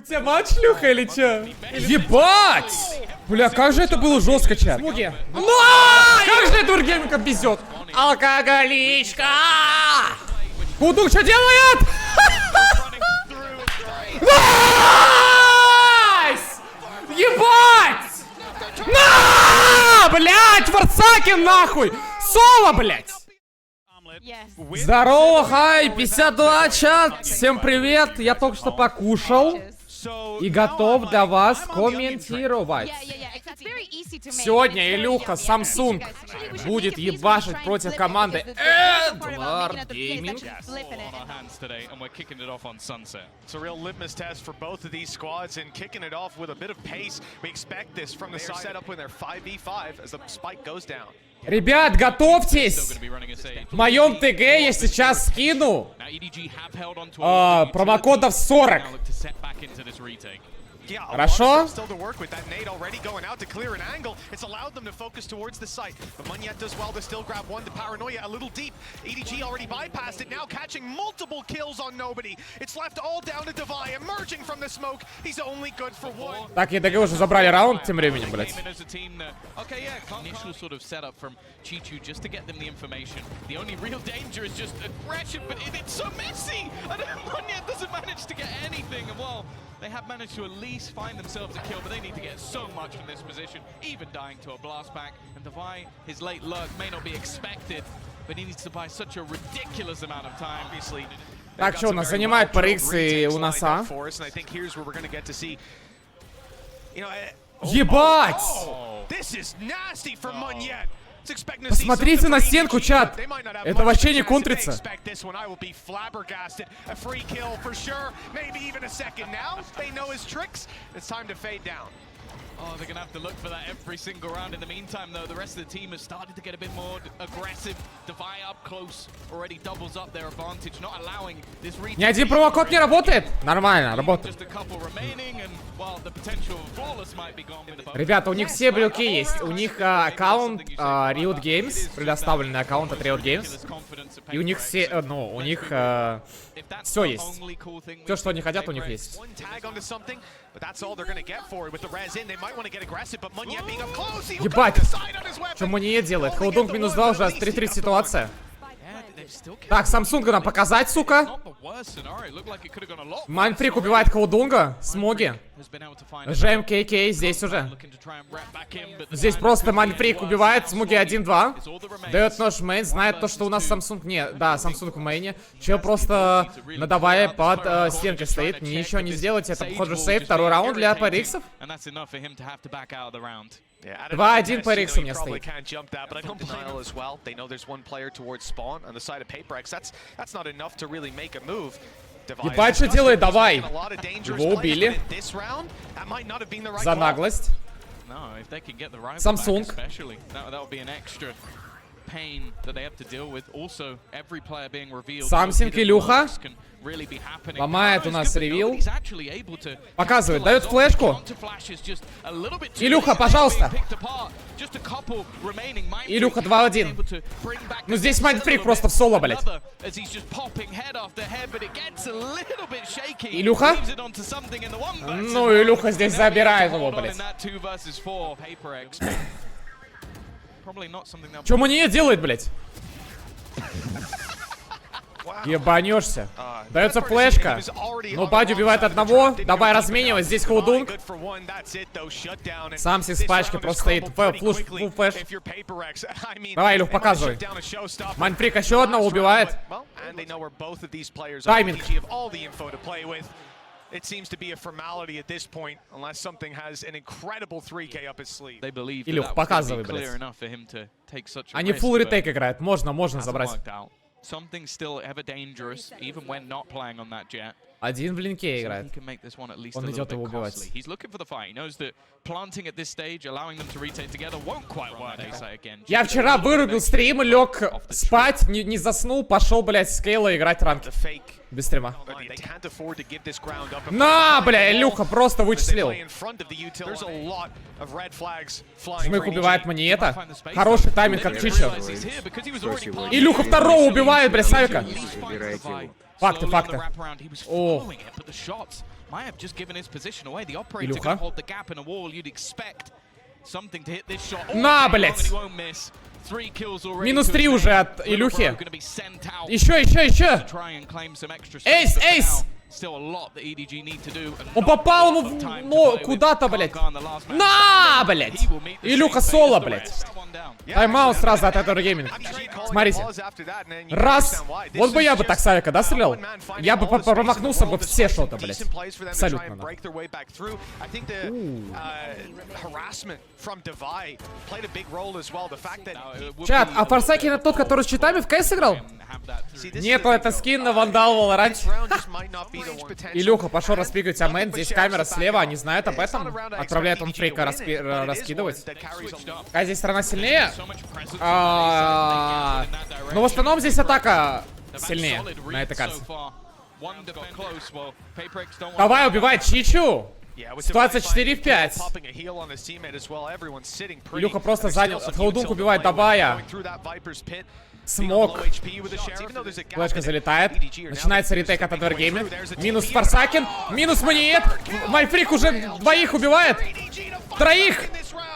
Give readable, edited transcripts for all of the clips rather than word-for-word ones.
тебя мать шлюха или чё? Ебать! Бля, как же это было жестко, чат. Смоги. Как же это Ургейминг везет? Алкоголичка! Кудук что делает? Найс! Ебать! На! Блять, Варцакин нахуй! Соло, блять! Здорово, хай, 52 чат, всем привет, я только что покушал и готов для вас комментировать. Сегодня Илюха Samsung будет ебашить против команды Эдвард Гейминг. Ребят, готовьтесь! В моем ТГ я сейчас скину промокодов 40. Хорошо? Так, EDG уже забрали раунд тем временем, блять. They have managed to at least find themselves a kill, but they need to get so much from this position, even dying to a blast back. And Devi, his late lurk may not be expected, but he needs to buy such a ridiculous amount of time. Obviously. Так, что, нас занимает PRX и у нас, а? Ебать! Посмотрите на стенку, чат. Это вообще не контрится. Oh, they're going to have to look for that every single round. In the meantime, though, the rest of the team has started to get a bit more aggressive. Devi up close already doubles up their advantage, not allowing this retake. Ни один промокод не работает. Нормально, работает. Ребята, у них все брюки есть. У них аккаунт Riot Games, предоставленный аккаунт от Riot Games. И у них все, ну, у них все есть. Все, что они хотят, у них есть. Ебать! Что Монье делает? Холдунг минус 2 уже, 3-3 ситуация. Так, Samsung нам показать, сука. Майнфрик убивает Холдунга. Смоги. ЖМКК здесь уже. Здесь просто Майнфрик убивает. Смоги 1-2. Дает нож в мейн. Знает то, что у нас Samsung. Не, да, Samsung в мейне. Чел просто надавая под стенкой стоит. Ничего не сделать. Это, похоже, сейф. Второй раунд для PRX. 2-1 PRX у меня стоит. Ебать, что делает, давай. Его убили. За наглость. Samsung. Самсинг Илюха. Ломает у нас ревил. Показывает, дает флешку. Илюха, пожалуйста. Илюха 2-1. Ну здесь Майнфрик просто в соло, блядь. Илюха. Ну, Илюха здесь забирает его, блядь. Чё Монье делает, блядь? Ебанешься. Дается флешка. Но Бади убивает одного. Давай разменивать. Здесь Холдунг. Самсинг с пачки просто стоит. Флуш, флэш. Давай, Илюх, показывай. Майнфрик еще одного убивает. Тайминг. It seems to be a formality at this point, unless something has an incredible 3K up his sleeve. Илюх, показывай, блядь. Они фулл ретейк играют. Можно забрать. Один в линке играет. Он идет его убивать. Я вчера вырубил стрим, лег спать, не заснул, пошел, блядь, с Кейла играть ранки. Без стрима. На, бля, Илюха просто вычислил. Жмых убивает Моньета. Хороший тайминг от Чичо. Илюха второго убивает, бля, Савика. Факты. О. might have just given his position away. The operator Илюха. can hold the gap in a wall. You'd expect something to hit this shot. На, блядь! Минус 3 уже от Илюхи. Еще. Эйс! Он попал ему в куда-то, блядь. На, блядь! Илюха соло, блядь. Тайм-аут сразу от этого гейминга. Смотрите. Раз. Вот бы я бы так Савика, да, стрелял? Я бы промахнулся бы все шоты, блядь. Абсолютно, да. Чат, а Форсаки это тот, который с читами в КС играл? Нету, это скин на Вандал в Valorant. Илюха, пошел распикать мейн. Здесь камера слева, они знают об этом. Отправляет он фрейка раскидывать. Какая здесь сторона сильнее? Но в основном здесь атака сильнее на этой карте. Давай, убивай Чичу! Ситуация 4 в 5. Илюха просто занял. Хаудунг убивает Давая. Смог. Флешка залетает. Начинается ретейк от Адвергейма. Минус Форсакин. Минус Маниет. Майфрик уже двоих убивает. Троих.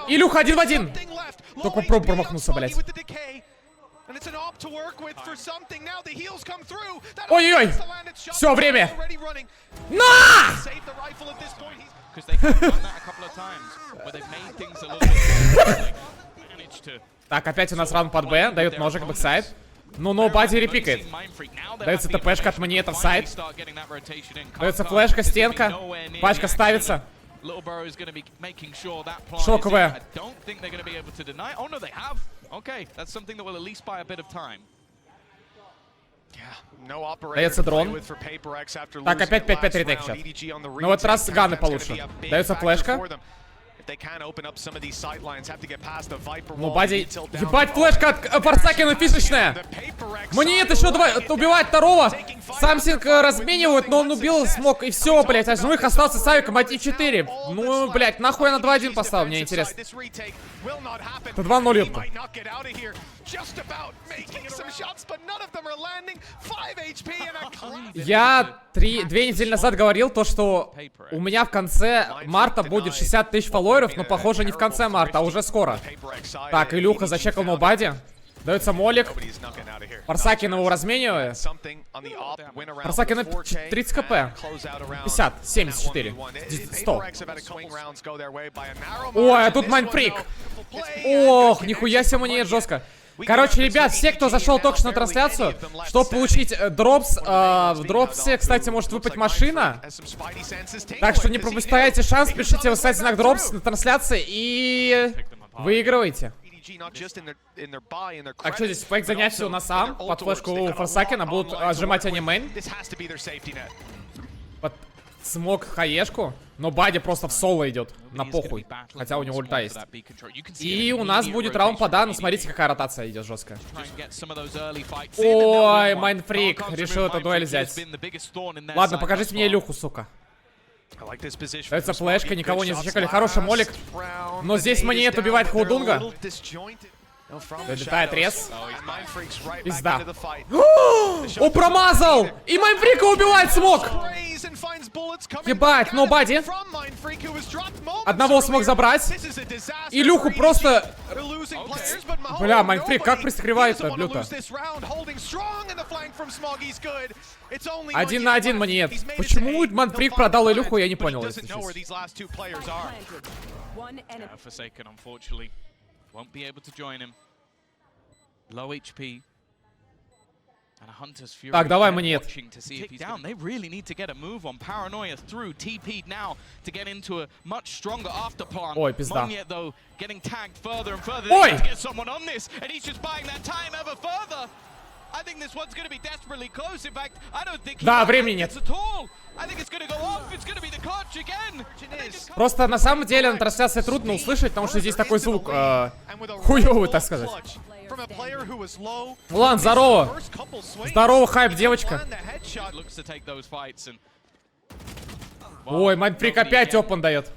Илюха 1 в 1. Только попробуй промахнуться, блядь. Ой-ой-ой. Все, время. На! Так, опять у нас раунд под Б. Дают ножик бэксайд. Ну, ноубади репикает. Дается ТПшка от Маниета в сайд. Дается флешка, стенка. Пачка ставится. Шоковая. Дается дрон. Так, опять 5-5 ретейк сейчас. Но в этот раз ганы получше. Дается флешка. Ну, Бади... Ебать, флешка от Форсакина фишечная. Маниет еще убивает второго. Самсинг разменивают, но он убил, смог, и все, блять. А живых остался Савик, мать 4. Ну, блять, нахуй я на 2-1 поставил, мне интересно. Это 2-0 ёпта. Я 2 недели назад говорил то, что у меня в конце марта будет 60 тысяч фолловеров, но похоже не в конце марта, а уже скоро. Так, Илюха зачекал ноубади. Дается молик. Форсакин его разменивает. Форсакин 30 кп. 50, 74, 100. Ой, а тут майнфрик. Ох, нихуя себе мне жестко. Короче, ребят, все, кто зашел только что на трансляцию, чтобы получить дропс, в дропсе, кстати, может выпасть машина. Так что не пропускайте шанс, пишите, кстати, знак дропс на трансляции и выигрывайте. Так, что здесь? Фейк занятия у нас ам. Под флешку Форсакина будут отжимать они мейн. Под смог хаешку. Но Бади просто в соло идет. На похуй. Хотя у него ульта есть. И у нас будет раунд по дану. Смотрите, какая ротация идет жесткая. Ой, майнфрик. Решил эту дуэль взять. Ладно, покажите мне Илюху, сука. Дается флешка, никого не зачекали. Хороший молик. Но здесь Маниет убивает Хаудунга. Долетает рез. Пизда. О, промазал! И майнфрика убивает смог! Ебать, ноубади. Одного смог забрать. Илюху просто... Бля, майнфрик, как пристревает-то, блюдо? 1 на 1 Маниет. Почему майнфрик продал Илюху, я не понял, если честно. Won't be able to join him. Low HP. Так, давай, Маниет. They really need to get a move on Paranoia through TP'd now to get into a much stronger afterplan. Ой, пизда. Moniet, though, getting tagged further and further. Ой! They need to get someone on this, and he's just buying that time ever further. I think this one's going to be desperately close. In fact, I don't think да, времени нет. at all. I think it's going to go off. It's going to be the clutch again. Просто на самом деле на трансляции трудно услышать, потому что здесь такой звук хуёвый, так сказать. Ладно, здорово. Здорово, хайп, девочка. Ой, майнфрик опять опен дает.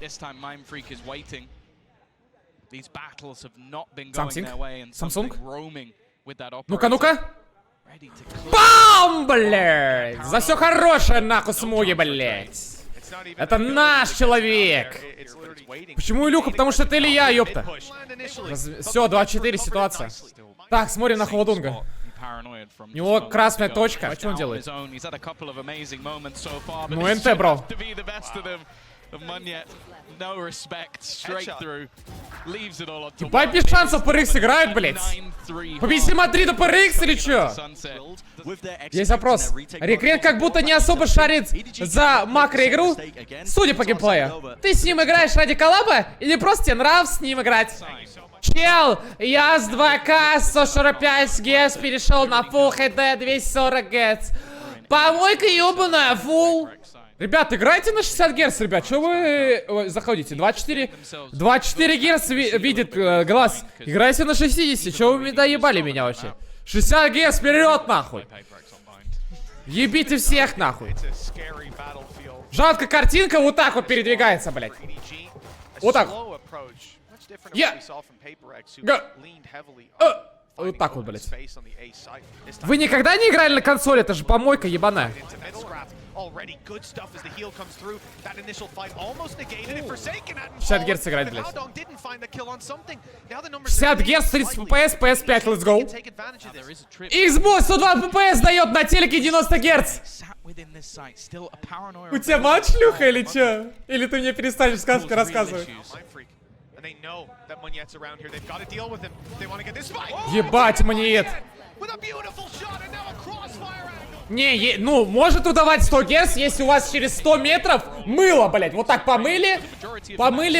Самсунг? Ну-ка, ну-ка. Бам, блядь! За все хорошее, нахуй, смоги, блядь. Это наш человек. Почему Илюха? Потому что ты или я, ёпта. Все, 2-4 ситуация. Так, смотрим на Холодунга. У него красная точка. А что он делает? Ну, НТ, бро. Ебать, без шансов PRX играют, блять. Победите Мадриду PRX или чё? Есть вопрос. Рекрен как будто не особо шарит за макроигру, судя по геймплею. Ты с ним играешь ради коллаба или просто тебе нравится с ним играть? Чел, я с 2К 145 Гц перешел на Full HD 240 Гц. Помойка ёбаная, Full. Ребят, играйте на 60 Гц, ребят. Чё вы заходите? 24 Гц видит глаз. Играйте на 60. Чё вы доебали меня вообще? 60 Гц вперед, нахуй. Ебите всех, нахуй. Жалко, картинка вот так вот передвигается, блядь. Вот так. Вот так вот, блядь. Вы никогда не играли на консоли? Это же помойка ебаная. 60 Гц играть, блядь. 60 Гц, 30 FPS, PS5, let's go. Xbox 102 FPS дает на телеке 90 Гц. У тебя матч, Люха, или чё? Или ты мне перестанешь сказки рассказывать? Ебать, маньет. Не, ну, может удавать 100 Гц, если у вас через 100 метров мыло, блядь. Вот так помыли,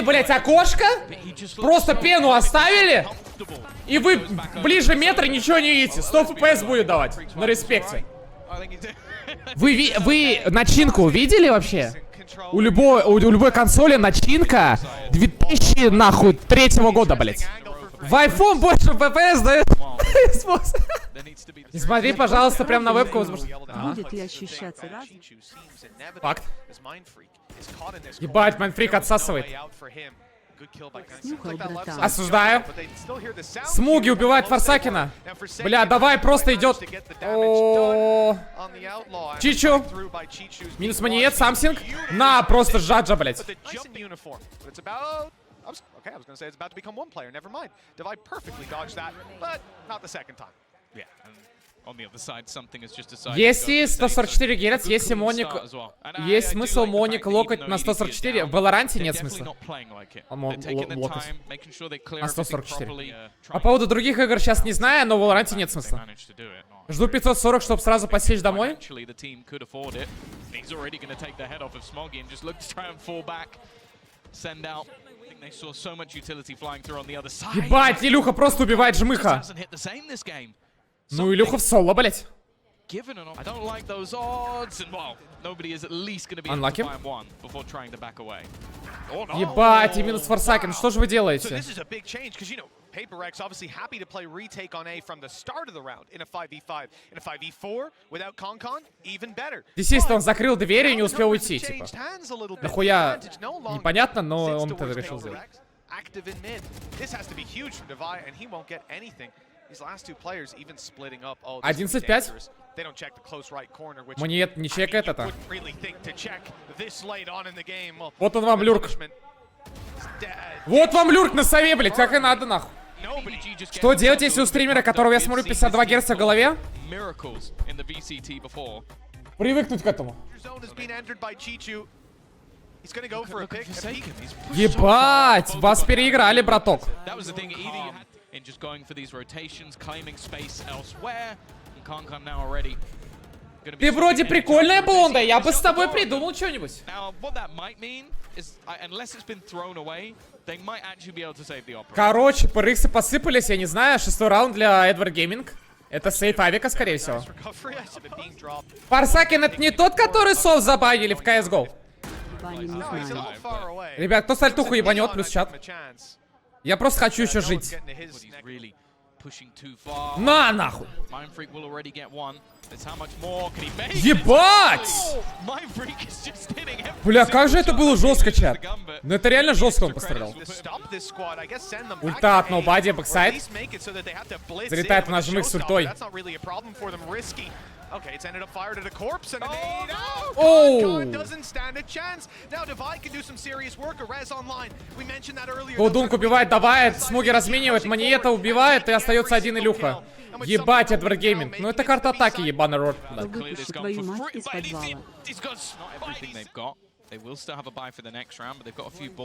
блядь, окошко, просто пену оставили, и вы ближе метра ничего не видите. 100 FPS будет давать, на респекте. Вы начинку видели вообще? У любой консоли начинка 2000, нахуй, 3-го года, блядь. В iPhone больше FPS дает. Не смотри, пожалуйста, прям на вебку. Будет ли ощущаться раз? Факт. Ебать, Майнфрик отсасывает. Снюхал, братан. Осуждаю. Смуги убивает Форсакина. Бля, давай, просто идет. Чичу. Минус маньет, самсинг. На, просто жаджа, блядь. Okay, I was going to say it's about to become one player. Never mind. Divide perfectly dodged that, but not the second time. Yeah. On the other side, something is just decided. Если 144 Гц, если Моник... Есть смысл Моник локать на 144? В Valorant нет смысла. Локать на 144. По поводу других игр сейчас не знаю, но в Valorant нет смысла. Жду 540, чтобы сразу посечь домой. Ебать, Илюха просто убивает жмыха. Ну, Илюха в соло, блять. Unlucky. Ебать, и минус Форсакен, что же вы делаете? PRX obviously happy to play retake on A from the start of the round in a 5v5. In a 5v4 without Concon, even better. Естественно, он закрыл дверь и не успел уйти, типа. Нахуя? Непонятно, но он это решил сделать. 11-5. Маньет не чекает это. Вот он вам люрк. Вот вам люрк на сове, блядь, как и надо, нахуй. Что делать, если у стримера, которого я смотрю 52 Гц в голове? Привыкнуть к этому. Ебать, вас переиграли, браток. Ты вроде прикольная блонда, я бы с тобой придумал что-нибудь. Короче, PRX посыпались, я не знаю. 6-й раунд для Эдвард Гейминг. Это сейф авика, скорее всего. Форсакен это не тот, который сов забанили в CSGO. Ребят, кто сальтуху ебанет, плюс чат. Я просто хочу еще жить. На, нахуй. Ебать! Бля, как же это было жестко, чат. Ну это реально жестко он пострелял. Ульта от ноубади, бэксайд. Залетает в наш жмых с ультой. Okay, it's ended up fired at a corpse and a nade. Oh! Concon doesn't stand a chance. Now Divide can do some serious work. A res online. We mentioned that earlier. Голдунг убивает, давай, Смоги разменивает, Маниета убивает, и остается один Илюха. Ебать, Эдвард Гейминг. Ну это карта атаки, ебаный рот. Выпущу твою мать из подвала.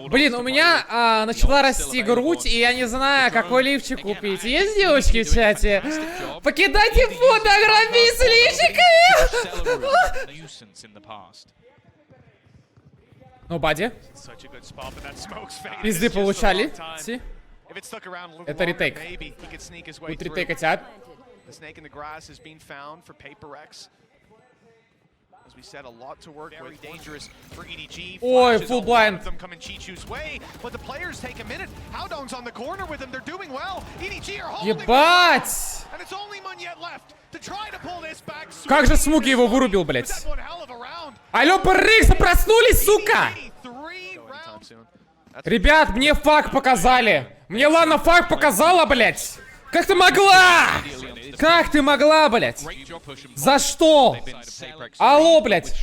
Блин, у меня начала расти грудь, и я не знаю, какой лифчик купить. Есть девочки в чате? Покидайте фотографии с лифчиками! Ну, бади. Пизды получали. Это ретейк. Будет ретейк тебя. The snake in the grass has been found for PRX. As we said, a lot to work with. Very dangerous for EDG. Ой, full blind. Them coming Chichu's way, but the players take a minute. Howdong's on the corner with them. They're doing well. EDG are holding. Ебать! And it's only Munyet left to try to pull this back. Как же Смуги его вырубил, блядь? Алло, PRX, проснулись, сука! Ребят, мне факт показали. Мне Лана факт показала, блядь. Как ты могла? Как ты могла, блядь? За что? Алло, блядь.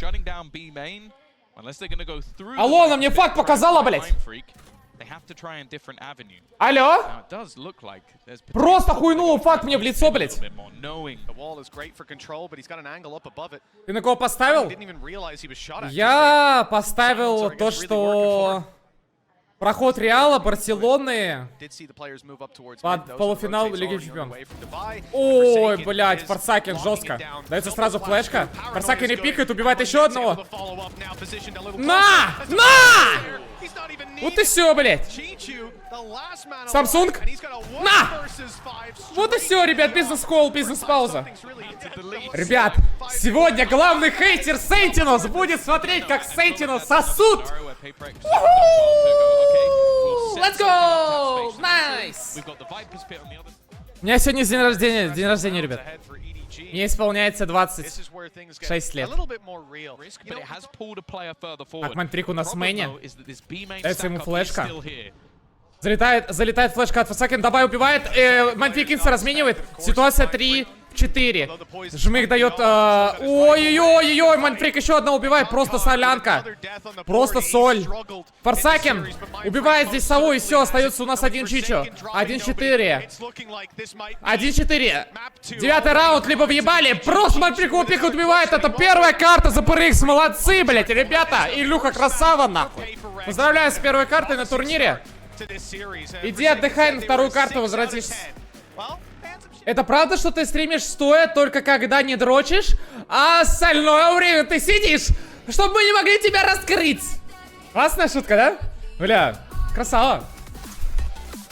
Алло, она мне факт показала, блядь. Алло? Просто хуйнула факт мне в лицо, блядь. Ты на кого поставил? Я поставил то, что... Проход Реала, Барселоны под полуфинал Лиги Чемпионов. Ой, блядь, Форсакен жестко. Дается сразу флешка. Форсакен не пикает, убивает еще одного. На! На! Вот и все, блядь. Самсунг. На! Вот и все, ребят, бизнес-колл, бизнес-пауза. Ребят, сегодня главный хейтер Сентинос будет смотреть, как Сентинос сосут. Let's go! Nice! У меня сегодня день рождения, ребят. Мне исполняется 26 лет. Так, Мантрик у нас в мэне. Дается ему флешка. Залетает флешка от Фасакен. Давай убивает. Мантрик инста разменивает. Ситуация 3-4. Жмых дает... Ой-ой-ой-ой, Манфрик еще одна убивает. Просто солянка. Просто соль. Форсакен убивает здесь сову, и все, остается у нас один Чичо. 1-4. 1-4. 9-й раунд, либо въебали. Просто Манфрик его пикает, убивает. Это первая карта за PRX. Молодцы, блять, ребята. Илюха красава, нахуй. Поздравляю с первой картой на турнире. Иди отдыхай, на вторую карту возвратишься. Это правда, что ты стримишь стоя только когда не дрочишь, а остальное время ты сидишь, чтобы мы не могли тебя раскрыть? Классная шутка, да? Бля, красава.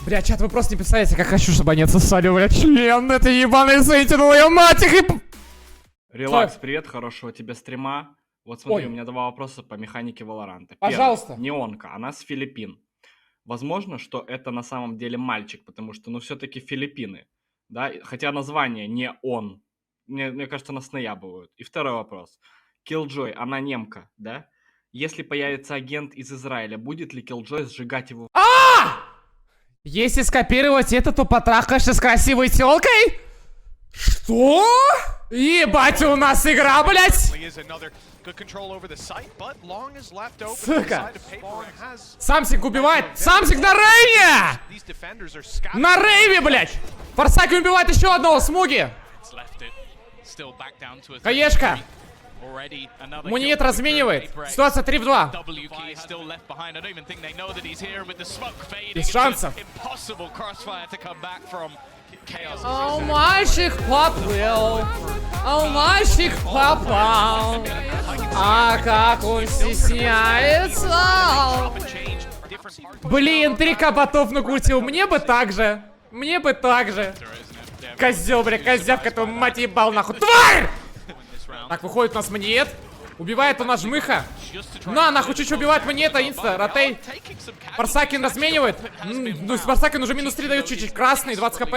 Бля, чат, вы просто не представляете, как хочу, чтобы они отсосали, бля, член, это ебаный Сентинел, я мать их и... Релакс, привет, хорошего тебе стрима. Вот смотри, Ой. у меня два вопроса по механике Valorant. Пожалуйста. Неонка, она с Филиппин. Возможно, что это на самом деле мальчик, потому что, ну, все-таки Филиппины. Да, хотя название не он. Мне кажется, нас наябывают. И второй вопрос. Killjoy, она немка, да? Если появится агент из Израиля, будет ли Killjoy сжигать его? Если скопировать это, то потрахаешься с красивой телкой? Что? Ебать, у нас игра, блядь! Сука! Самсик убивает! Самсик на рейве! На рейве, блядь! Форсаки убивает еще одного, Смуги! Хаешка! Мунит разменивает. Ситуация 3 в 2. Без шансов. О, мальчик поплыл. О, мальчик попал. А как он стесняется. Блин, 3К ботов накрутил. Мне бы так же. Мне бы так же. Козел, бля, козявка, ты мать ебал нахуй. Тварь! Так, выходит у нас Маниет. Убивает у нас Жмыха. На, нахуй, чуть убивает Маниета, инста, ротей. Форсакен разменивает. Ну, Форсакен уже минус 3 дает чуть-чуть. Красный, 20 хп.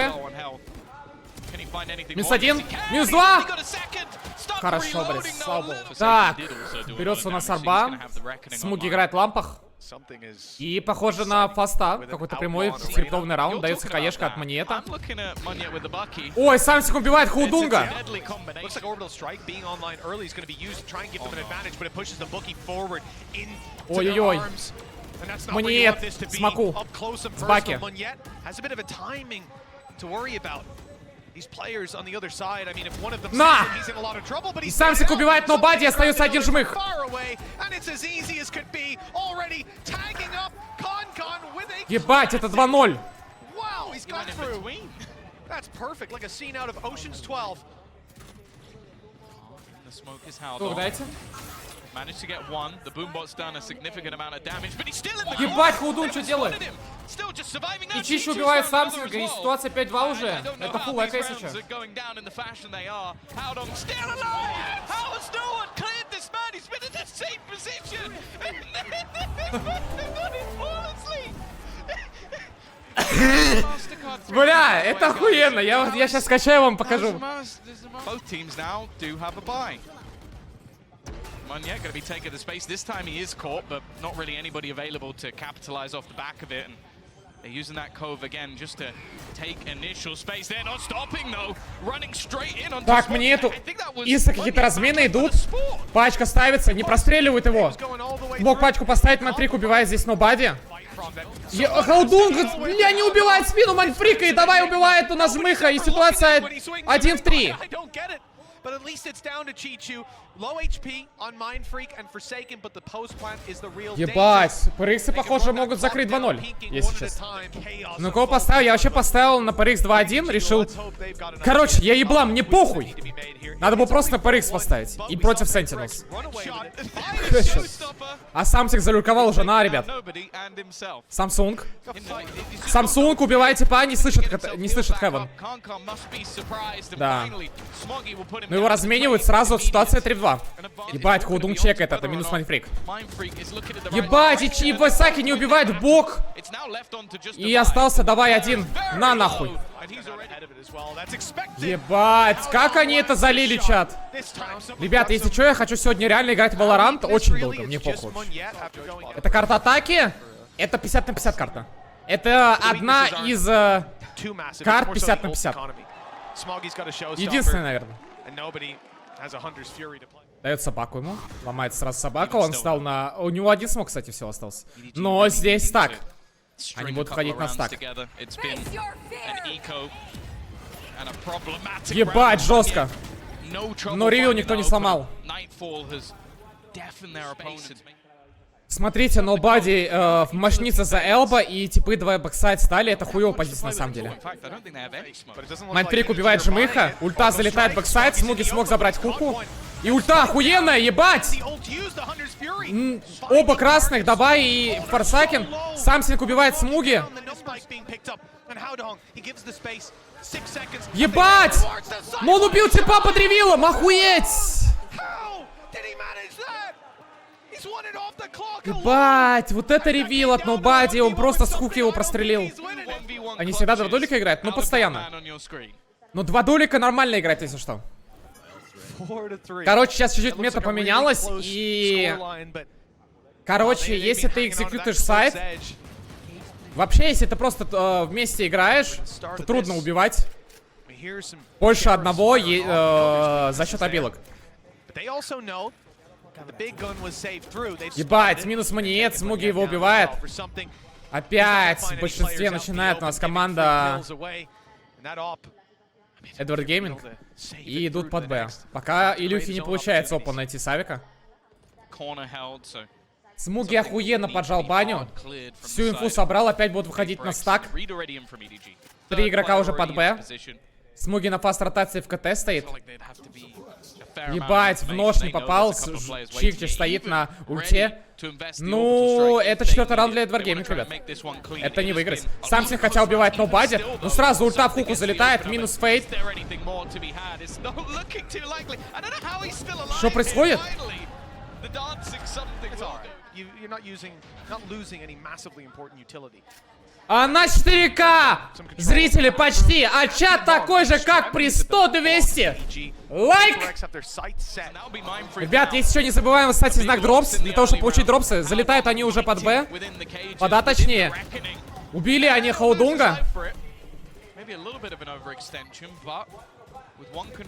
Минус 1, минус 2. Хорошо, блядь, слава богу. Так, берется у нас арба. Смуги играет в лампах. И похоже на фаста, какой-то прямой скриптованный раунд, дается хаешка от Маньета. Ой, Самсик убивает Хаудунга. Ой-ой-ой. Маньет, смоку, с баки. На! И Самсик убивает нобади, остается один жмых. Ебать, это 2-0. Тур дайте. Ебать, Хаудун что делает? И Чища убивает Самсинга, и ситуация 5-2 уже. Это фулл эко, если что. Бля, это охуенно. Я сейчас скачаю, вам покажу. Munyet going to be taking the space. This time he is caught, but not really anybody available to capitalize off the back of it. And they're using that cove again just to take initial space. They're not stopping though. Running straight in on. Так, мне эту Иса какие-то размены идут. Пачка ставится, не простреливают его. Мог пачку поставить, Манфрик убивает здесь нобади. Хаудунг, бля, не убивает спину Манфрика и давай убивает у нас жмыха. И ситуация 1 в 3. But at least it's down to Chichu. Low HP on Mind Freak and Forsaken, but the post plant is the real danger. Ебать, PRX, похоже, могут закрыть 2-0, если честно. Ну, кого поставил? Я вообще поставил на PRX 2-1, решил... Короче, я еблам, мне похуй. Надо было просто на PRX поставить. И против Sentinels. А Самсик залюрковал уже, на, ребят. Самсунг. Самсунг, убивайте па, не слышит Heaven. Да. Ну его разменивают сразу от ситуации 3-2. Ебать, Хаудунг чекает, это минус Майнфрик. Ебать, и Васаки не убивает в бок. И остался, давай один. На нахуй. Ебать, как они это залили, чат. Ребята, если что, я хочу сегодня реально играть в Valorant очень долго, мне похуй. Это карта атаки. Это 50 на 50 карта. Это одна из карт 50 на 50. Единственная, наверное. Дает собаку ему. Ломает сразу собаку. Он стал на... У него один смог, кстати, всего остался. Но здесь так. Они будут ходить на стак. Ебать, жестко. Но ревью никто не сломал. Смотрите, нобади мощница за элба и типы 2 бэксайд стали. Это хуёвая позиция на самом деле. Майнфрик убивает жмыха. Ульта залетает в бэксайд. Смуги смог забрать хуку. И ульта охуенная, ебать! Оба красных, давай и Форсакен. Самсинг убивает Смуги. Ебать! Но он убил типа под ревилом, охуеть! Ебать, вот это ревил от нобади, он просто с хуки его прострелил. Они всегда 2 долика играют? Ну, постоянно. Но 2 долика нормально играть, если что. Короче, сейчас чуть-чуть мета поменялась, и... Короче, если ты экзекьютишь сайт... Вообще, если ты просто вместе играешь, то трудно убивать. Больше одного за счет обилок. Ебать, минус Маньет, Смуги его убивает. Опять в большинстве начинает у нас команда Эдвард Гейминг. И идут под Б. Пока Илюхи не получается опа найти Савика. Смуги охуенно поджал баню. Всю инфу собрал, опять будут выходить на стак. 3 игрока уже под Б. Смуги на фаст ротации в КТ стоит. Ебать, в нож не попал. Чикчиш стоит на ульте. Ну, это 4-й раунд для Эдвард Гейминг, ребят. Это не выиграть. Самсинг хотя убивает нобади, но сразу ульта в хуку залетает. Минус фейт. Что происходит? Она 4К! Зрители почти, а чат такой же, как при 100-200. Лайк! Ребят, есть еще не забываем, кстати, знак дропс. Для того, чтобы получить дропсы, залетают они уже под Б. Под А точнее. Убили они Хаудунга.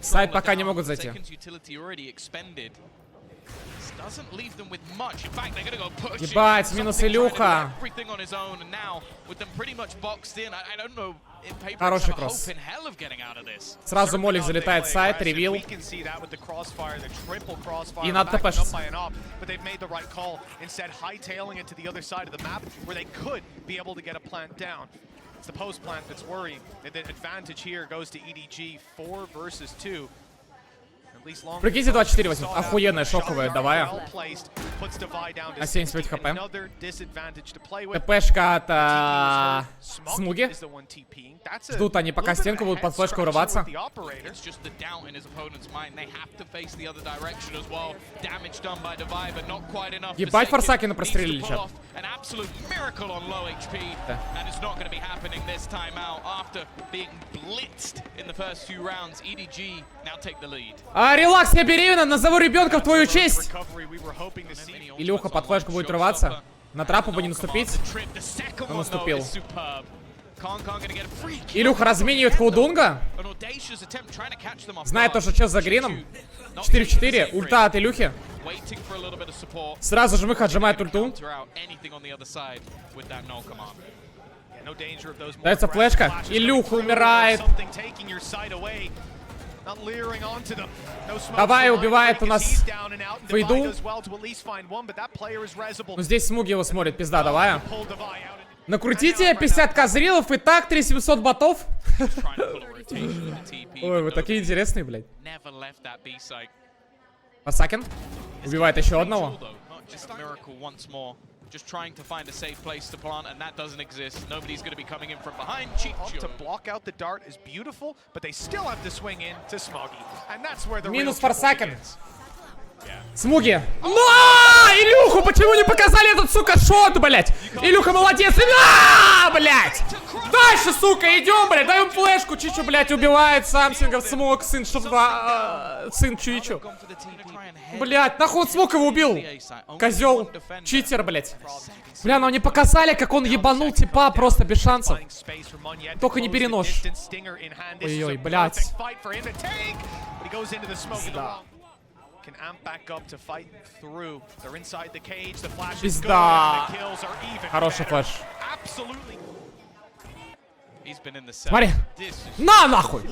Сайт пока не могут зайти. Ебать, минус Илюха. Хороший кросс. Сразу молик залетает в сайт, ревил. И надо тпшиться. It's the post plant that's worrying. And the advantage here goes to EDG 4 versus 2. Прикиньте 24-8. Охуенная, шоковая, давай. А 75 хп. ТПшка от Смуги. Ждут они, пока стенку будут под флешку врываться. Ебать, Форсакина прострелили, чат. Релакс, я беременна, назову ребенка в твою честь. Илюха под флешку будет рваться. На трапу бы не наступить. Он наступил. Илюха разменивает Хаудунга. Знает то, что за грином. 4 в 4. Ульта от Илюхи. Сразу же выход отжимает ульту. Дается флешка. Илюха умирает. Давай, убивает у нас Фейду. Ну здесь Смуги его смотрит, пизда, давай. Накрутите 50к зрилов и так 3700 ботов. Ой, вы такие интересные, блядь. Масакин убивает еще одного. Just trying to find a safe place to plant, and that doesn't exist. Nobody's going to be coming in from behind. To block out the dart is beautiful, but they still have to swing in to Smoggy, and that's where the minus Форсакен. Смуги. Но! Илюху, почему не показали этот, сука, шот, блядь? Илюха молодец. На, блядь! Дальше, сука, идем, блядь. Даем флешку. Чичу, блядь, убивает Самсингов. Смог, сын, сын Чичу. Блядь, нахуй Смог его убил. Козел. Читер, блядь. Бля, ну не показали, как он ебанул типа просто без шансов. Только не бери нож. Ой-ой, блядь. Пизда. Хороший флеш. Смотри. На, нахуй.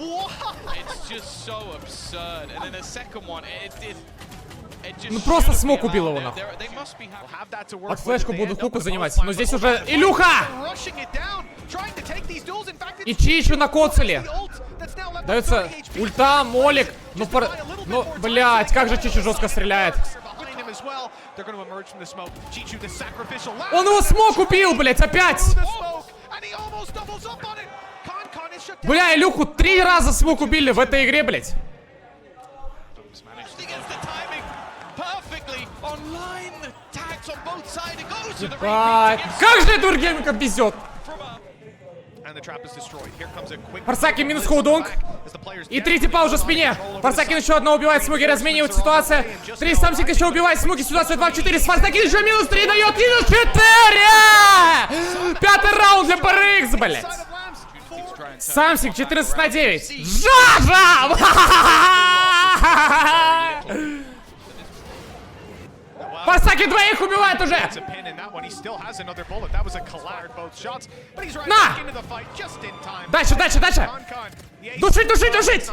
Ну просто Смог убил его, нахуй. Под флешку буду хуку занимать. Но здесь уже Илюха! И Чичу накоцали. Дается ульта, молик. Ну, блядь, как же Чичу жестко стреляет. Он его Смог убил, блядь, опять. Бля, Илюху 3 раза Смог убили в этой игре, блядь. Ебать. Как же это Ургемика везет? Форсакин минус Хаудунг. И 3 типа уже в спине. Форсакин еще одного убивает, Смуги разменивает ситуация. 3 Самсик еще убивает, Смуги ситуация 2 в 4. Форсакин еще минус 3 дает, минус 4! 5-й раунд для PRX, блядь. Самсик 14 на 9. Жажа! Форсакин двоих убивает уже! На! Дальше, дальше, дальше! Душить, душить, душить!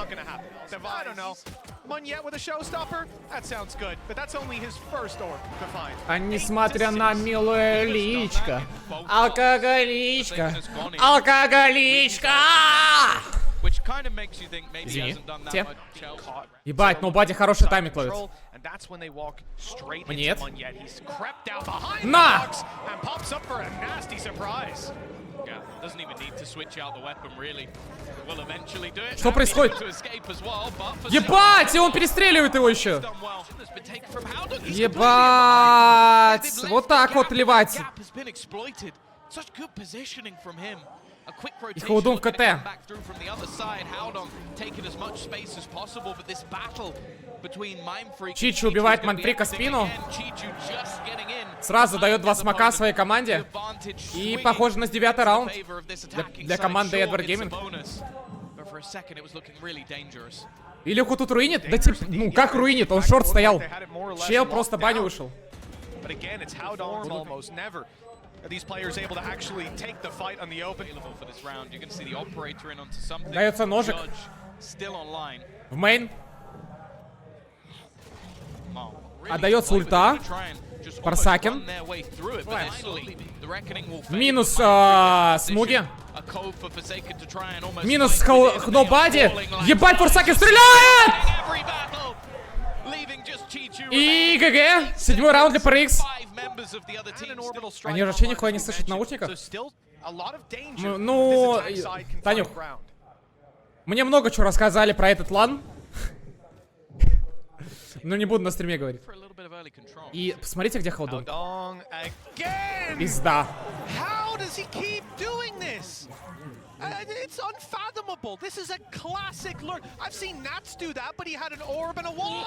А несмотря на милое личко, алкоголичка, алкоголичка! Извини, те. Ебать, но Бади хороший тайминг ловит. Нет. На! Что происходит? Ебать, и он перестреливает его еще. Ебать. Вот так вот ливать. Such good positioning from him. A quick rotation Хаудун в looking to КТ. come back through from the other side. Howdong taking as much space as possible, but this battle between Mindfreak. Чичу убивает Mindfreak'а спину. Сразу дает 2 смока своей команде. И похоже на 9-й раунд для команды Edward Gaming. Илюху тут руинит? Да типа, ну как руинит? Он шорт стоял. Чел просто баню вышел. These players able to actually take the fight on the open. For this round, you can see the operator in onto something. Дается ножик. Still online. В мейн. Отдается ульта. Парсакин. Минус смуги. Минус хнобади. Ебать, Парсакин стреляет! И ГГ. 7-й раунд для PRX. Они же вообще нихуя не слышат в наушниках. Ну, Танюх, мне много чего рассказали про этот лан. Но не буду на стриме говорить. И посмотрите, где Хаудун. Пизда. It's unfathomable. This is a classic lure. I've seen Nats do that, but he had an orb and a wall.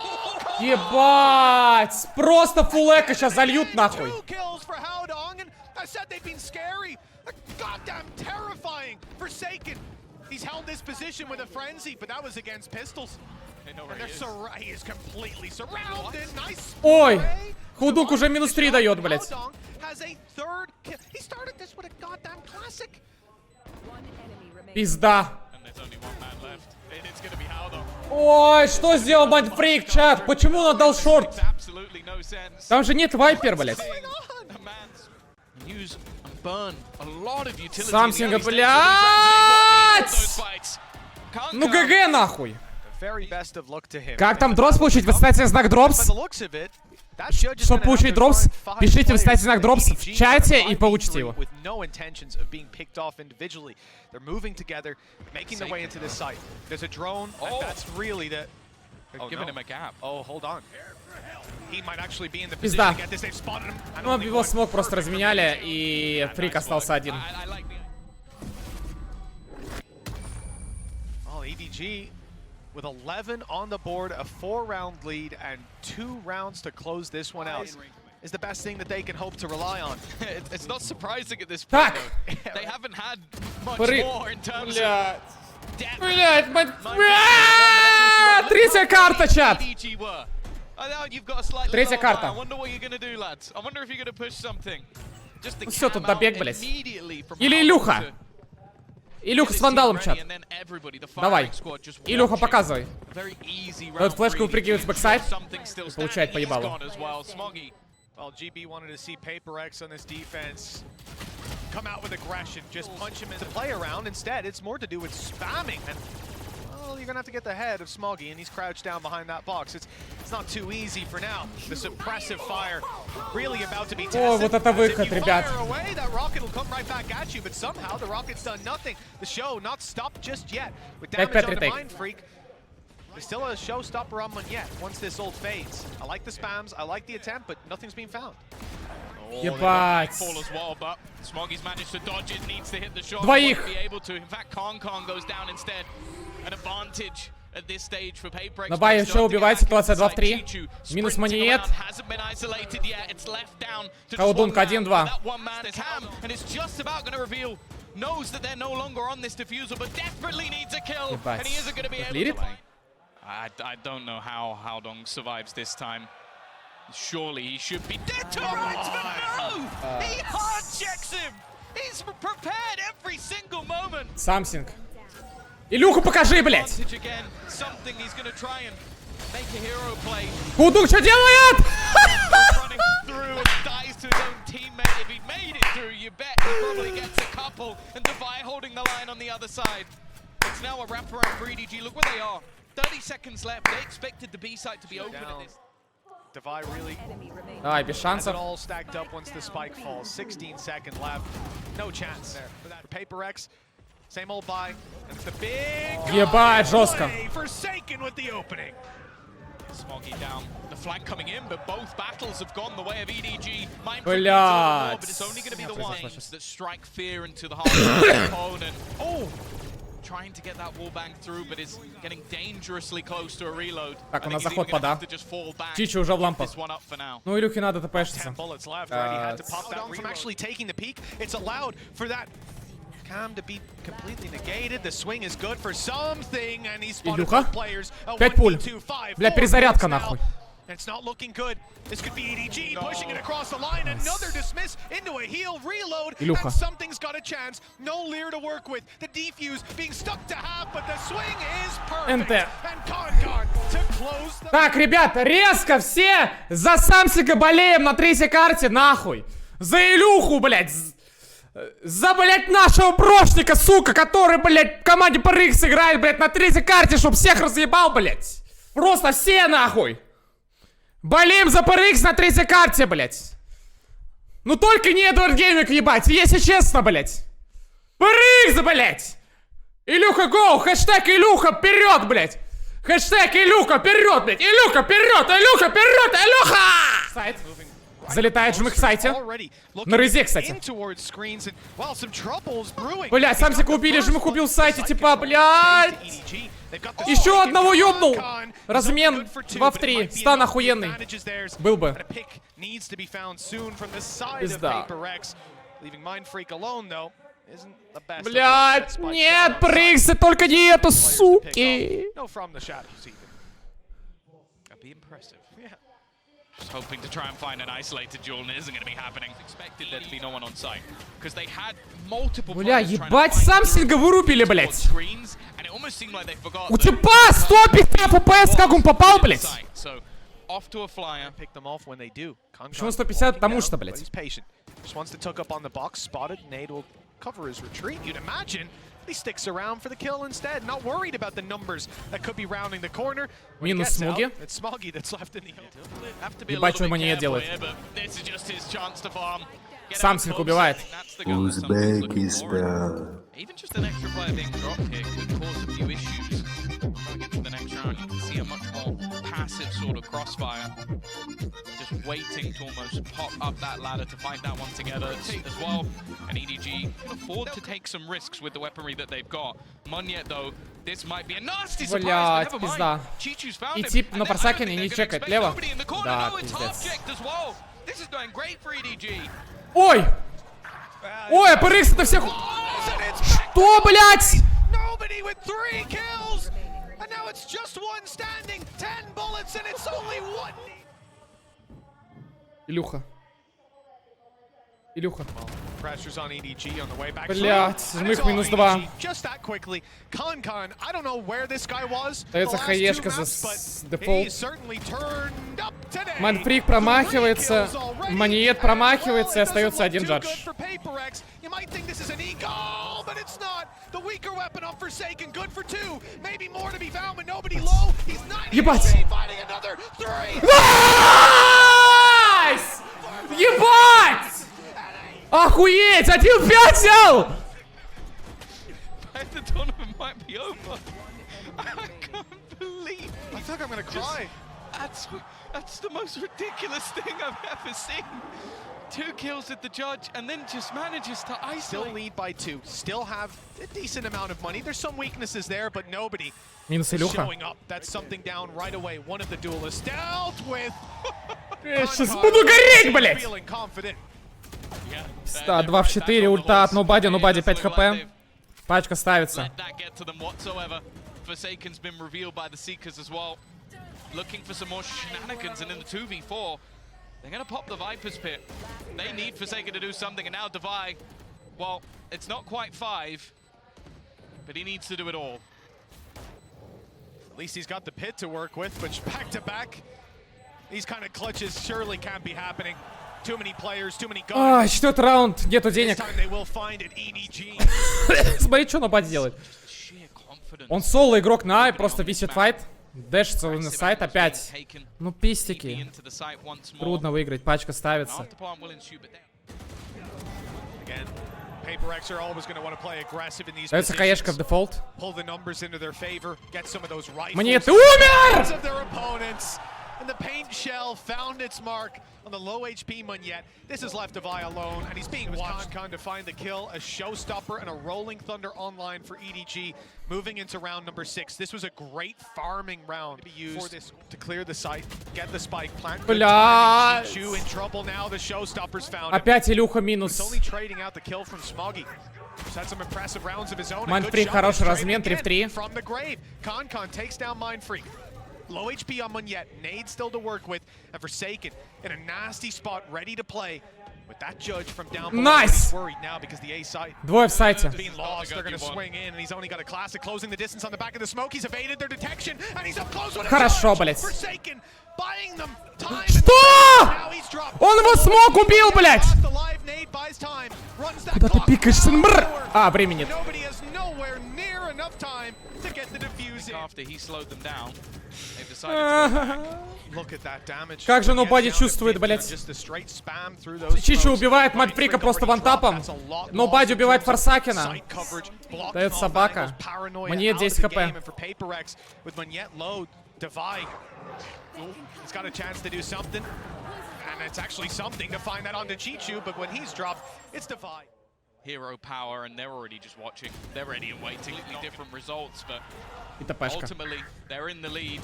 Ебать! Просто фулл эко сейчас зальют нахуй. 2 kills for Howdong, and I said they've been scary. Goddamn terrifying. Forsaken. He's held this position with a frenzy, but that was against pistols. And he is completely surrounded. Nice. Ой! Худук уже минус 3 дает, блядь. Has a third kill. He started this with a goddamn classic. Пизда. Ой, что сделал Mindfreak, чат? Почему он отдал шорт? Там же нет вайпер, блядь. Самсинга, блядь! Ну ГГ нахуй. Как там дропс получить? Восклицательный знак дропс. Чтобы получить дропс, пишите восклицательный знак дропс в чате и получите его. Пизда. Ну, его смог просто разменяли, и Фрик остался один. EDG with 11 on the board, a 4-round lead, and 2 rounds to close this one out is the best thing that they can hope to rely on. It's not surprising at this point. They haven't had much more in terms of depth. Блять, третья карта, чат. Третья карта. Ну все, тут добег, блять. Или Илюха. Илюха с вандалом, чат. Давай. Илюха, показывай. Дает флешку, выпрыгивает с бэксайд. И получает по ебалу. Well, GB wanted to see PRX on this defense come out with aggression, just punch him in to play around. Instead, it's more to do with spamming. And well, you're gonna have to get the head of Smoggy, and he's crouched down behind that box. It's not too easy for now. The suppressive fire really about to be tested. О, вот это выход, ребят. Away, that rocket will come right back at you, but somehow the rocket's done nothing. The show not stopped just yet. With damage on the Mindfreak. There's still a showstopper on one yet, once this ult fades. I like the spams, I like the attempt, but nothing's been found. Ебать. Двоих. На бае еще убивает, ситуация 2 в 3. Минус маньет. Хаудунг 1-2. Ебать. Лирит? I don't know how Howdong survives this time. Surely he should be dead to rights, but no! He hard checks him! He's prepared every single moment! Самсинг. Илюху покажи, блядь! Худук что делает? It's now a wraparound for EDG. Look where they are. 30 seconds left. They expected the B site to be open in this. Devi really Давай, без шансов. all stacked up once the spike falls. 16 seconds left. No chance there. For PRX, same old buy. And it's the big Ебать, жестко. Forsaken with the opening. Smoggy down the flank coming in, but both battles have gone the way of EDG. Блядь. But it's only going to be the ones that strike fear into the heart of the opponent. Oh! Trying to get that wall bang through, but is getting dangerously close to a reload. Так, у нас заход пода. Чичи уже в лампах. Ну, Илюхе надо тпшиться. Илюха? 5 пуль. Бля, перезарядка нахуй. It's not looking good. This could be EDG pushing it across the line. Another dismiss into a heal reload. And something's got a chance. No Lear to work with. The defuse being stuck to half, but the swing is perfect. And Con to close the... Так, ребята, резко все за Самсика болеем на третьей карте, нахуй. За Илюху, блядь. За, блядь, нашего брошника, сука, который, блядь, в команде PRX играет, блядь, на третьей карте, чтоб всех разъебал, блядь. Просто все, нахуй. Болеем за PRX на третьей карте, блядь. Ну только не Эдвард Гейминг, ебать, если честно, блядь. PRX, блядь. Илюха, гоу, хэштег Илюха, вперед, блядь. Хэштег Илюха, вперед, блядь. Илюха, вперед, Илюха, вперед, Илюха! Сайт. Залетает жмых в сайте. На рызе, кстати. Блядь, Самсика убили, жмых убил в сайте, типа, блядь. Еще одного ёбнул. Размен 2 в 3. Стан охуенный. Был бы. Пизда. Блядь, нет, PRX, только не это, суки. Just hoping to try and find an isolated duel, and it isn't going to be happening. Expected there to be no one on site because they had multiple. Бля, ебать, Самсинга вырубили, блядь. У типа 150 FPS, как он попал, блядь? Почему 150? Потому что, блядь. He sticks around for the kill instead, not worried about the numbers that could be rounding the corner. Минус Смоги. It's Smoggy that's left in the Ебать, что ему не делает. Самсинг убивает. Even just an extra player being dropped here could cause a few issues. Going into the next round, you can see a much more passive sort of crossfire. Just waiting to almost pop up that ladder to fight that one together as well. And EDG can afford to take some risks with the weaponry that they've got. Munyet, though, this might be a nasty surprise, but never mind. Chichu's found him. И тип на просакине не чекает лево. Да, пиздец. This is going great for EDG. Ой! Ой, PRX это всех... Что, блядь? Илюха. Илюха. Блядь, жмых минус 2. Остается хаешка за дефолт. Манфрик промахивается. Маниет промахивается и остается один джадж. Ебать! Найс! Ебать! Охуеть! 1-5 взял! The tournament might be over. I can't believe. I think I'm gonna cry. That's the most ridiculous thing I've ever seen. 2 kills at the judge and then just manages to isolate. Still lead by 2. Still have a decent amount of money. There's some weaknesses there, but nobody showing up. That's something down right away. One of the duelists dealt with. Я сейчас буду гореть, блядь! 2 в 4, ульта от нобади, нобади 5 хп. Пачка ставится. Forsaken's been revealed by the Seekers as well. Looking for some more shenanigans, and in the 2v4, they're going to pop the Viper's Pit. They need Forsaken to do something, and now Divide, well, it's not quite 5, but he needs to do it all. At least he's got the pit to work with, but back to back, these kind of clutches surely can't be happening. Too many players, too many guns. 4-й раунд, нету денег. Смотри, что нобади делает. Он соло игрок на, просто висит файт. Дэшится на сайт опять. Ну пистики. Трудно выиграть, пачка ставится. PRX are always going to want to play aggressive in these Дается хаешка в дефолт. pull the numbers into their favor, get some of those rifles Мне ты умер! of their opponents. And the paint shell found its mark on the low HP Munyet. This is left Devi alone, and he's being watched. Con to find the kill, a showstopper and a rolling thunder online for EDG, moving into round number 6. This was a great farming round to be used for this to clear the site, get the spike plant. Блядь! Chew in trouble now. The showstoppers found him. Опять Илюха It's минус. only trading out the kill from Smoggy. He's had some impressive rounds of his own. Mindfreak хороший размен, 3 в 3. From the grave, Con takes down Mindfreak. Low HP on Munyet, Nade still to work with, and Forsaken in a nasty spot, ready to play. With that judge from down below, Nice! he's worried now because the A site Двое в сайте. being lost. They're going to swing in, and he's only got a classic closing the distance on the back of the smoke. He's evaded their detection, and he's up close with a Хорошо, judge. блядь. Forsaken buying them time. Что? Now he's dropped. Он его смог убил, блядь! The live Nade buys time. Runs that Куда ты clock пикаешься? Мбр! А, forward. времени. Nobody has nowhere near enough time to get the defuse in. After he slowed them down, they've decided to go back. Look at that damage. Как же Munyet Nobody down to чувствует, 50, блядь. just a straight spam through those Чичи smokes. убивает Mindfreak Мадфрика просто already dropped. вантапом. That's a lot Nobody lost in убивает terms of Форсакена. site coverage, blocked Дает from all собака. angles, paranoia Мне out 10 of the хп. game, and for PRX, with Munyet low, Devi, he's got a chance to do something. And it's actually something to find that onto Chichu, but when he's dropped, it's Devi. Hero power, and they're already just watching. They're ready and waiting. Completely different results, but И ТПшка. ultimately they're in the lead.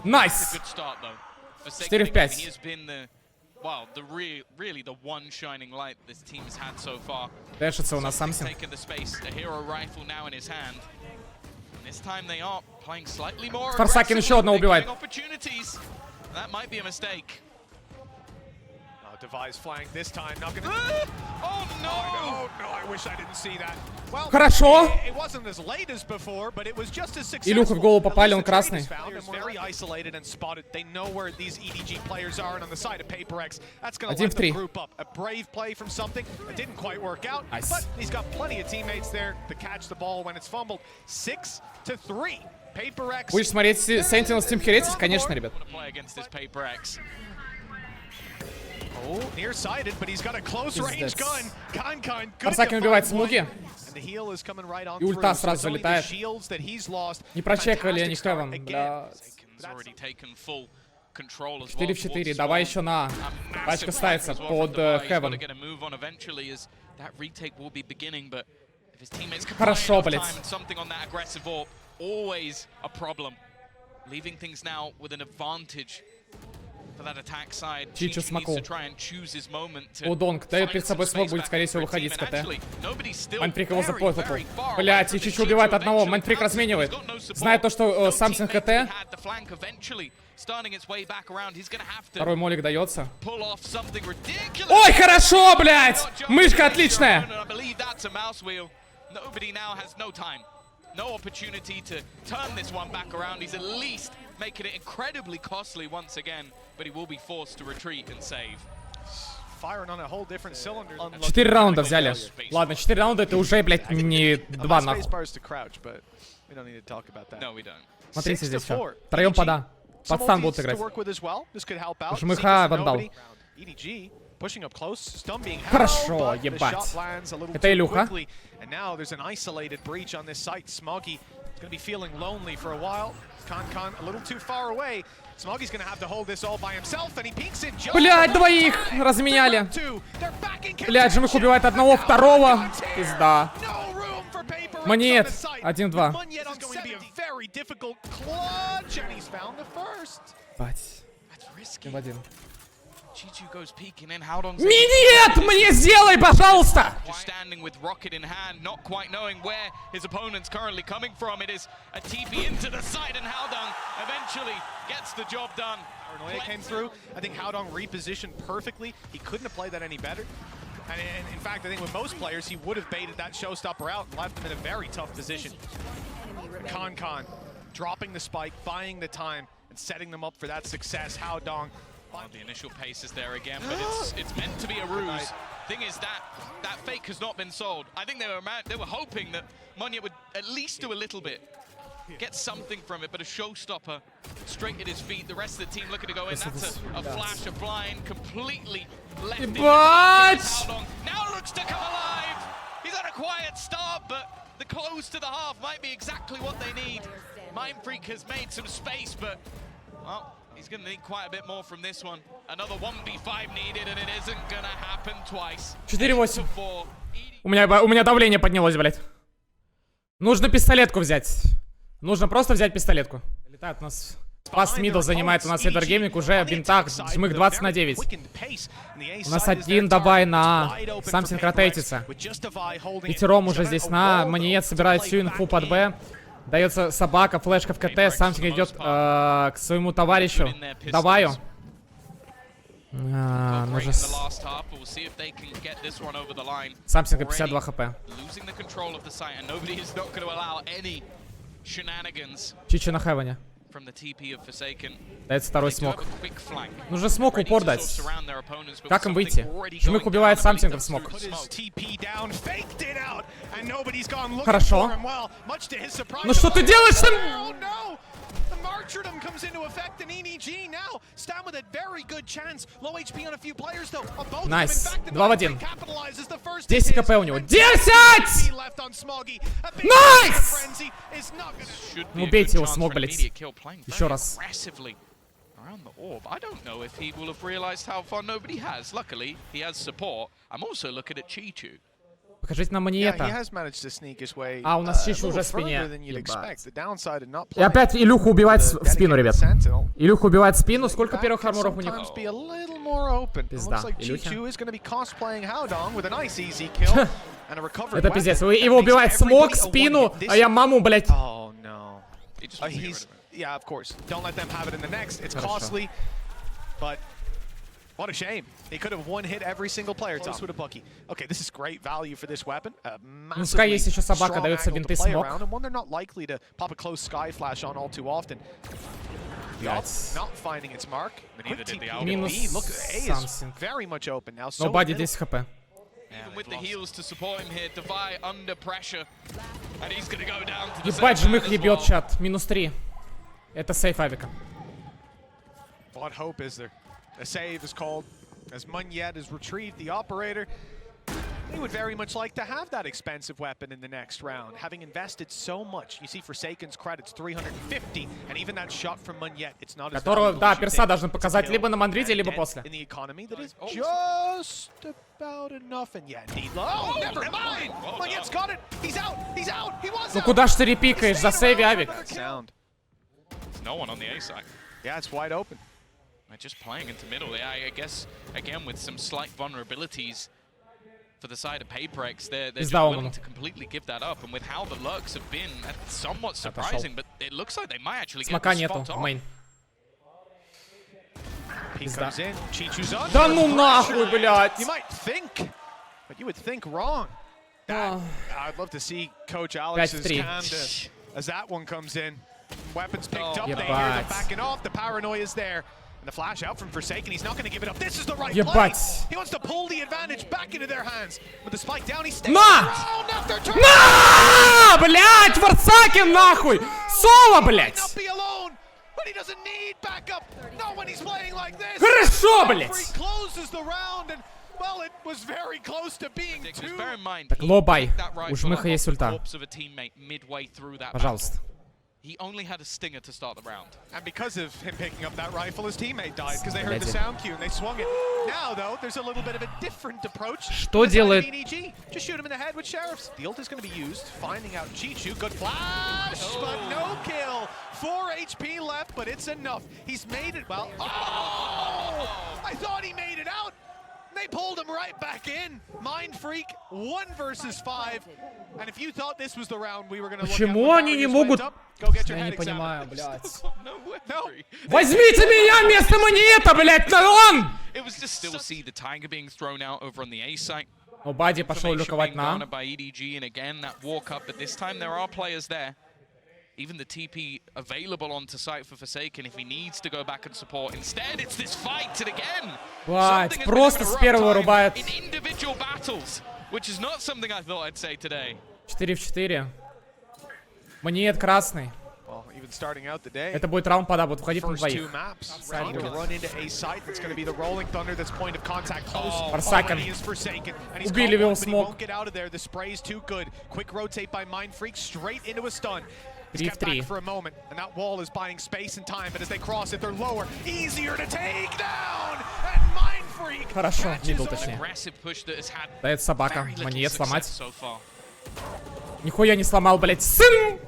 Найс! Good start though. For 4 в 5. he has been the, well, the really the one shining light this team has had so far. Дэшится у нас Самсинг. Taking the space, a hero rifle now in his hand. And this time they are playing slightly more Форсакен еще одного aggressively. They're убивает. getting opportunities. That might be a mistake. Devi's flanked this time, not gonna... Oh no! No, I wish I didn't see that. Well, Хорошо! it wasn't as late as before, but it was just as successful. Илюха в голову попали, он At least the красный. trade is found, and we're very isolated and spotted. They know where these EDG players are, and on the side of PRX, that's going to Один let в 3. them group up. A brave play from something. It didn't quite work out, Nice. but he's got plenty of teammates there to catch the ball when it's fumbled. 6-3. PRX. Будешь смотреть Sentinel Steam Heretic? Конечно, ребят. Want to play against this PRX. Oh, nearsighted, but he's got a close range gun. Con, good Форсакен убивает смуги. And the heal is coming right on И ульта through, so сразу it's only the залетает. shields that he's lost. Не прочекали Fantastic они start Хевен. again. Бля. Forsaken's already taken full control as 4 well. в 4. Давай еще на. Пачка ставится под Хевен. Хорошо, блядь. Something on that aggressive orb, always a problem. Leaving things now with an advantage for that attack side. Чичу Chichu needs to смоку. try and choose his moment to Удонг дает перед find собой some смог, space будет, back скорее всего, for выходить team. с And КТ. actually, nobody's still Манфрик его very, запоет. very far Блять, away и from Чичу this убивает Chichu одного. eventually. Манфрик разменивает. He's got no support. Знает то, что No Самсинг teammate КТ. that had the flank eventually. Starting its way back around, he's gonna have to Второй молик дается. pull off something ridiculous. Ой, хорошо, блядь! Мышка отличная! I believe that's a mouse wheel. Nobody now has no time. No opportunity to turn this one back around. He's at least making it incredibly costly once again, but he will be forced to retreat and save. Firing on a whole different cylinder. 4 раунда взяли. Ладно, 4 раунда это уже, блядь, не 2 нахуй. No, we don't. Смотрите здесь все. Втроем пода. Под стан будут играть. Жмыха, вандал. Хорошо, ебать. Это Илюха. And now there's an isolated breach on this site. Smoggy is going to be feeling lonely for a while. Con a little too far away. Smoggy's going to have to hold this all by himself, and he peeks in just... Блядь, двоих разменяли. Блядь, Жмых убивает одного, второго. Пизда. Монет. 1-2. Бать. 1-1. Chichu goes peeking in. Howdong's Минет! Мне сделай, пожалуйста! just standing with rocket in hand, not quite knowing where his opponent's currently coming from. It is a TP into the side, and Howdong eventually gets the job done. Paranoia came through. I think Howdong repositioned perfectly. He couldn't have played that any better. And in fact, I think with most players, he would have baited that showstopper out and left them in a very tough position. Con dropping the spike, buying the time, and setting them up for that success. Howdong. The initial pace is there again, but it's meant to be a ruse. Thing is that fake has not been sold. I think they were hoping that Munyet would at least do a little bit, get something from it, but a showstopper straight at his feet. The rest of the team looking to go in. That's a flash, a blind, completely left in the dark. Ебать! Howdong now looks to come alive. He's had a close to the half might be exactly what they need. Mind Freak has made some space, but well, he's going to need quite a bit more from this one. Another 1v5 needed, and it isn't going to happen twice. 4-8. У меня давление поднялось, блядь. Нужно пистолетку взять. Нужно просто взять пистолетку. Летает у нас. Паст мидл занимает у нас Эдваргейминг уже в бинтах. Жмых 20 на 9. У нас один давай на А. Самсинг ротейтится. Пятером уже здесь на А. Маниет собирает всю инфу под Б. Дается собака, флешка в КТ. Самсинг идет к своему товарищу. Даваю. Нужно... Самсинга 52 хп. Чичи на хеване. Дается второй смог. Нужно смог упор дать. Как им выйти? Жмых убивает Самсинга в смог. Хорошо. Ну что ты делаешь там? Martyrdom comes into effect in EDG now. Stand with a very good chance. Low HP on a few players though. Найс. 2 в 1. 10 хп у него. 10! Найс! Ну убейте его, смог, блять. Еще раз. Around the orb. I don't know if he will have realized how far nobody has. Luckily, he has support. I'm also looking at Chichu. Покажите нам Маниета. А, у нас Чичу уже в спине. И опять Илюху убивает в спину, ребят. Илюху убивает в спину. Сколько первых арморов у них? Пизда. Илюхи. Это пиздец. Его убивает смог, спину, а я маму, блядь. What a shame. He could have one hit every single player. Close with a bucky. Okay, this is great value for this weapon. Пускай есть еще собака, дается винты смог. And one they're not likely to pop a close sky flash on all too often. Not finding its mark. Минус Самсинг. Very much open now. Но Бади 10 хп. Ебать, жмых ебет, чат. Минус 3. Это сейф авика. What hope is there? A save is called as Munyet has retrieved the operator. They would very much like to have that expensive weapon in the next round, having invested so much. You see Forsaken's credits 350, and even that shot from Munyet, it's not as Которого, да, перса должны показать либо на Мадриде, либо после. In the economy, that is just about enough, and yeah, indeed. Oh, never mind! Munyet's got it! He's out! He's out! He was out! Ну куда ж ты репикаешь? За сейви авик. No one on the A side. Yeah, it's wide open. They're just playing into middle. I guess, again, with some slight vulnerabilities for the side of PRX, they're just willing to completely give that up. And with how the lurks have been, that's somewhat surprising, but it looks like they might actually get the spot on. He comes in, Chichu's on. Да ну нахуй, блядь! You might think, but you would think wrong. I'd love to see Coach Alex's hand as that one comes in. Weapons picked up, they hear them backing off, the paranoia is there. The flash out from Forsaken, he's not going to give it up. This is the right play. He wants to pull the advantage back into their hands. With the spike down, he stays around after turn. На! Блядь, Forsaken нахуй! Соло, блядь! Not be alone, but he doesn't need backup. Not when he's playing like this. Хорошо, блядь! Closes the round and well, it was very close to being two. Так, лобай. У жмыха есть ульта. Пожалуйста. He only had a stinger to start the round. And because of him picking up that rifle, his teammate died because they heard the sound cue and they swung it. Now, though, there's a little bit of a different approach. Что делает? EDG. Just shoot him in the head with sheriffs. The ult is going to be used, finding out Chichu. Good flash, but no kill. 4 HP left, but it's enough. He's made it. Well, I thought he made it out. They pulled him right back in. Mind Freak, 1 versus 5. And if you thought this was the round we were going to look at, почему они не могут? Я не понимаю, блядь. Возьмите меня вместо Маниета, блядь, он! О, Бади пошел люковать на. Even the TP available onto site for Forsaken if he needs to go back and support. Instead, it's this fight and again. Блядь, просто с первого рубает. In individual battles, which is not something I thought I'd say today. 4 в 4. Маниет красный. Even starting out the day. Это будет раунд пода, будут входить на First two двоих. maps, ready to run into A site. That's going to be the rolling thunder. That's point of contact close. Forsaken. Already is Forsaken. And he's Убили его в caught one, but he смог. won't get out of there. The spray is too good. Quick rotate by Mind Freak straight into a stun. He's 3 kept в 3. back for a moment, and that wall is buying space and time. But as they cross it, they're lower, easier to take down. And Mind Freak. Хорошо, catches мидл on. точнее. Aggressive push that has had Дает собака. very little Монет success сломать. so far. Нихуя не сломал, блять. Сын!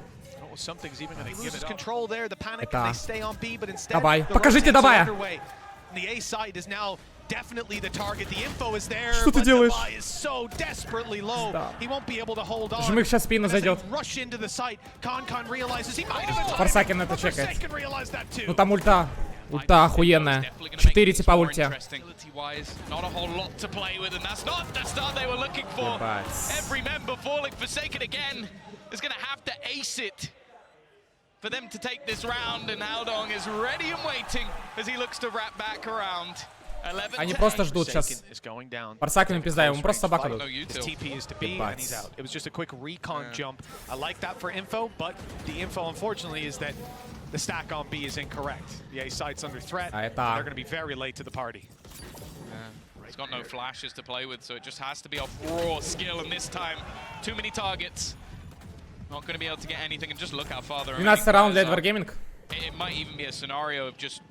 Oh, something's even going to give it control there. The panic, Это- and they stay on B, but instead Давай. the Покажите rotates are Давая. underway. And the A side is now definitely the target. The info is there, Что ты but делаешь? Давай is so desperately low. Stop. He won't be able to hold on. Жмых сейчас в спину And as they зайдет. rush into the site, Con realizes he might have been Forsaken timing, это but чекает. Forsaken realized that too. Ну там ульта. Ульта охуенная. 4 типа ульте. Not a whole lot to play with, and that's not the start they were looking for. Ебать. Every member falling Forsaken again is going to have to ace it for them to take this round, and Haldong is ready and waiting as he looks to wrap back around. 11 Они to просто 8. ждут сейчас. Forsaken is going down. Форсакину пизда, ему просто собака No дадут. util. His TP is to B, and he's out. It was just a quick recon jump. I like that for info, but the info, unfortunately, is that the stack on B is incorrect. The A site's under threat, and это- they're going to be very late to the party. He's got no flashes to play with, so it just has to be off raw skill, and this time, too many targets. Not going to be able to get anything, and just look how far the 12 раунд для Edward Gaming. It might even be a scenario of just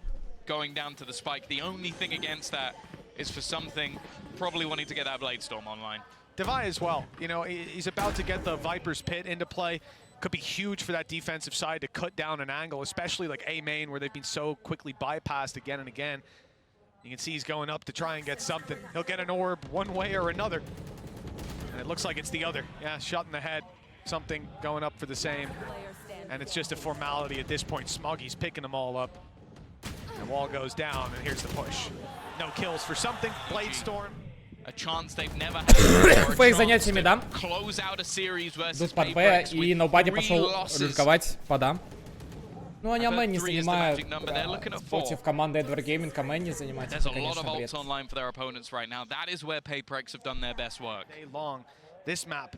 going down to the spike. The only thing against that is for something probably wanting to get that Blade Storm online. Devai as well. You know, he's about to get the Viper's Pit into play. Could be huge for that defensive side to cut down an angle, especially like A main where they've been so quickly bypassed again and again. You can see he's going up to try and get something. He'll get an orb one way or another. And it looks like it's the other. Yeah, shot in the head. Something going up for the same. And it's just a formality at this point. Smoggy's picking them all up. The wall goes down, and here's the push. No kills for something. Blade Storm. A chance they've never had before, a Фейк chance занятиями, to да? close out a series versus Идут под Б, PRX и with Nobody 3 пошел losses. люльковать пода. Ну, они I bet Мэн не 3 is the занимают. magic number. They're looking at 4. Против команды Edward Gaming Мэн не занимать. There's Это, a lot of конечно, бред. ults online for their opponents right now. That is where PRX have done their best work. Day long. This map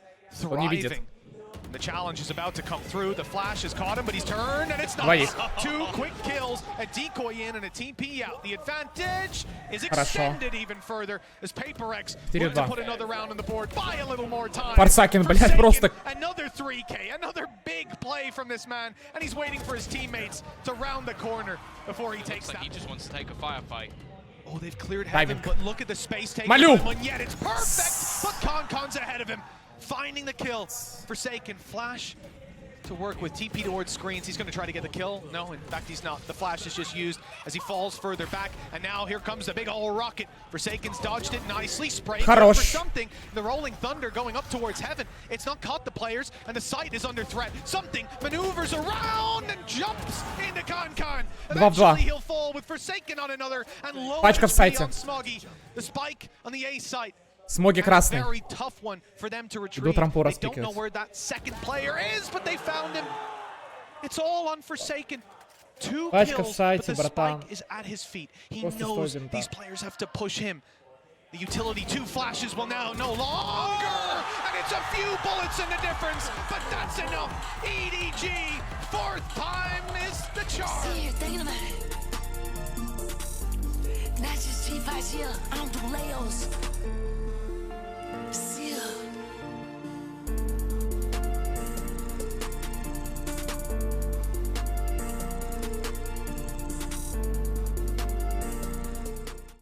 Он не видит. thriving. The challenge is about to come through. The flash has caught him, but he's turned, and it's not. Двоих. 2 quick kills, a decoy in, and a TP out. The advantage is Хорошо. extended even further as PRX 4-2. wants to put another round on the board. Buy a little more time. Forsaken, блядь, Forsaken, просто- Another 3K, another big play from this man, and he's waiting for his teammates to round the corner before he takes Looks like that. he just wants to take a firefight. Oh, they've cleared heaven, Diving. but look at the space taken Малю! by him, and yet it's perfect, but Con's ahead of him, finding the kill. Forsaken, flash to work with, TP towards screens. He's going to try to get the kill. No, in fact, he's not. The flash is just used as he falls further back, and now here comes the big old rocket. Forsaken's dodged it nicely, sprayed Хорош. for something. The rolling thunder going up towards heaven. It's not caught the players, and the site is under threat. Something maneuvers around and jumps into Con. 2-2. Eventually he'll fall with Forsaken on another, and low Пачка в HP сайте. on Smoggy. The spike on the A site. Смоги красный. Very tough one for them to retrieve. Идут рампу They don't know распикивать. where that second player is, but they found him. It's all on Forsaken. 2 Пачка в kills, сайте, but the братан. spike is at his feet. He Просто knows стоим, да. these players have to push him. The utility 2 flashes will now no longer, and it's a few bullets in the difference, but that's enough. EDG, 4th time is the charm. Sit here thinking about it. That's just G5 here. I don't do layos.